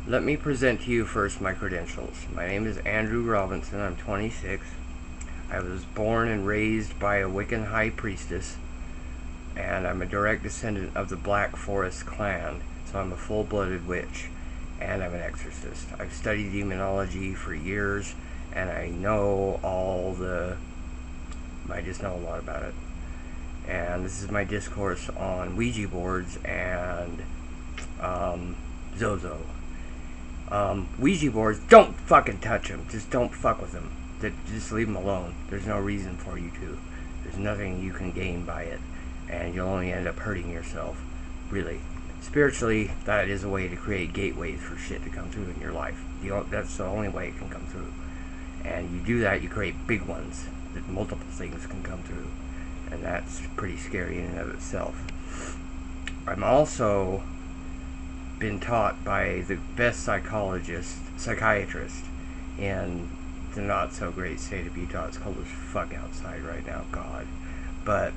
Let me present to you first my credentials. My name is Andrew Robinson. I'm 26. I was born and raised by a Wiccan high priestess, and I'm a direct descendant of the Black Forest clan, so I'm a full-blooded witch, and I'm an exorcist. I've studied demonology for years, and I just know a lot about it. And this is my discourse on Ouija boards and Zozo. Ouija boards, don't fucking touch them. Just don't fuck with them. Just leave them alone. There's no reason for you to. There's nothing you can gain by it, and you'll only end up hurting yourself. Really. Spiritually, that is a way to create gateways for shit to come through in your life. That's the only way it can come through. And you do that, you create big ones that multiple things can come through. And that's pretty scary in and of itself. I'm also been taught by the best psychiatrist in the not so great state of Utah. It's cold as fuck outside right now, God. But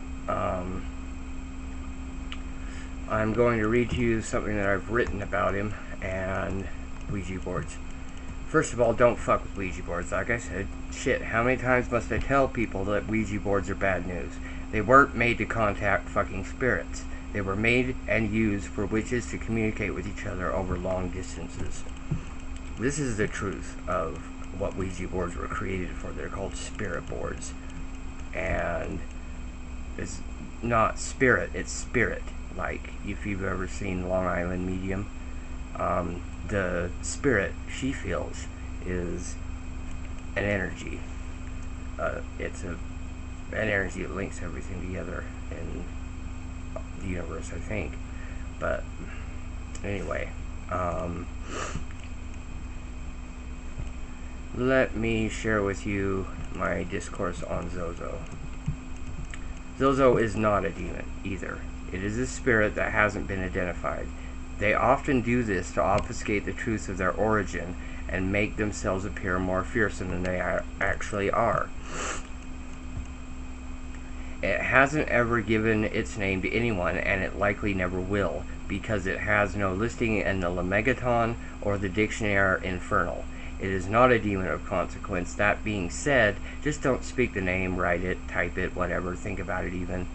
I'm going to read to you something that I've written about him and Ouija boards. First of all, don't fuck with Ouija boards. Like I said, shit, how many times must I tell people that Ouija boards are bad news? They weren't made to contact fucking spirits. They were made and used for witches to communicate with each other over long distances. This is the truth of what Ouija boards were created for. They're called spirit boards. And it's not spirit, it's spirit. Like, if you've ever seen Long Island Medium, the spirit she feels is an energy. It's an energy that links everything together in the universe, I think. But anyway, let me share with you my discourse on Zozo. Zozo is not a demon either. It is a spirit that hasn't been identified. They often do this to obfuscate the truth of their origin and make themselves appear more fearsome than they actually are. It hasn't ever given its name to anyone, and it likely never will, because it has no listing in the Lemegeton or the Dictionary Infernal. It is not a demon of consequence. That being said, just don't speak the name, write it, type it, whatever, think about it even.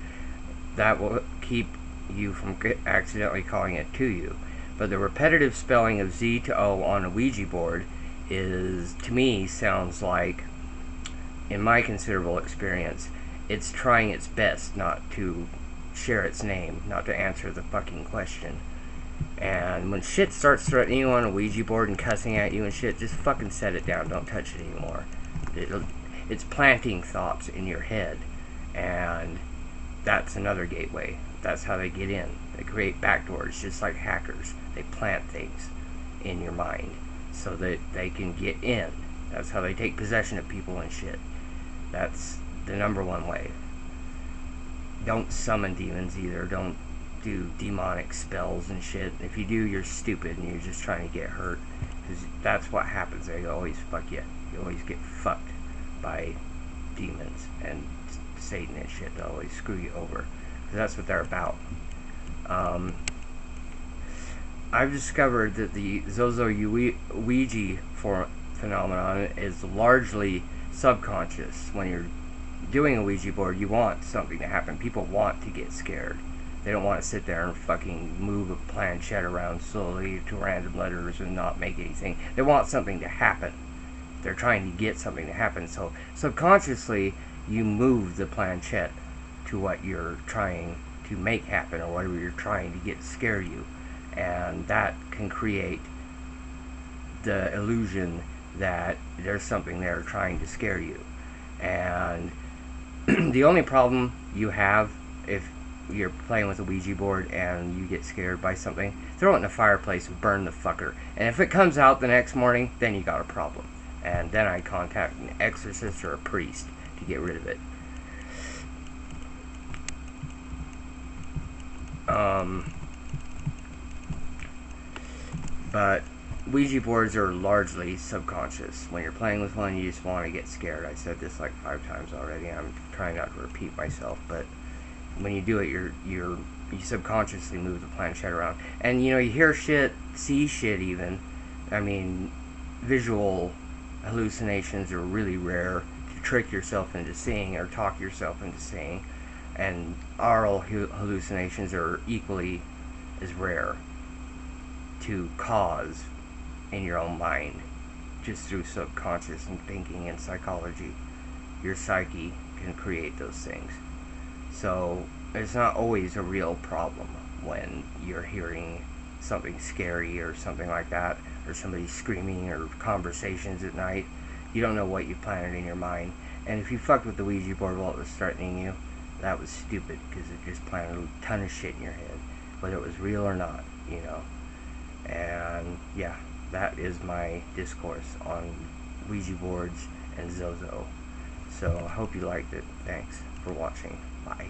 That will keep you from accidentally calling it to you. But the repetitive spelling of Z to O on a Ouija board to me, sounds like, in my considerable experience, it's trying its best not to share its name, not to answer the fucking question. And when shit starts threatening you on a Ouija board and cussing at you and shit, just fucking set it down. Don't touch it anymore. It's planting thoughts in your head, and that's another gateway. That's how they get in. They create backdoors, just like hackers. They plant things in your mind so that they can get in. That's how they take possession of people and shit. That's the number one way. Don't summon demons either. Don't do demonic spells and shit. If you do, you're stupid and you're just trying to get hurt. Because that's what happens. They always fuck you. You always get fucked by demons and Satan and shit. They'll always screw you over. Because that's what they're about. I've discovered that the Zozo Ouija phenomenon is largely subconscious. When you're doing a Ouija board, you want something to happen. People want to get scared. They don't want to sit there and fucking move a planchette around slowly to random letters and not make anything. They want something to happen. They're trying to get something to happen. So subconsciously, you move the planchette to what you're trying to make happen, or whatever you're trying to get to scare you. And that can create the illusion that there's something there trying to scare you. And the only problem you have if you're playing with a Ouija board and you get scared by something, throw it in a fireplace and burn the fucker. And if it comes out the next morning, then you got a problem. And then I contact an exorcist or a priest to get rid of it. But Ouija boards are largely subconscious. When you're playing with one, you just want to get scared. I said this like 5 times already. I'm trying not to repeat myself, but when you do it, you subconsciously move the planchette around. And you know, you hear shit, see shit even. I mean, visual hallucinations are really rare to trick yourself into seeing or talk yourself into seeing, and aural hallucinations are equally as rare to cause in your own mind, just through subconscious and thinking and psychology. Your psyche can create those things. So it's not always a real problem when you're hearing something scary or something like that, or somebody screaming, or conversations at night. You don't know what you planted in your mind. And if you fucked with the Ouija board while it was threatening you, that was stupid, because it just planted a ton of shit in your head, whether it was real or not, you know. And yeah, that is my discourse on Ouija boards and Zozo. So I hope you liked it. Thanks for watching. Bye.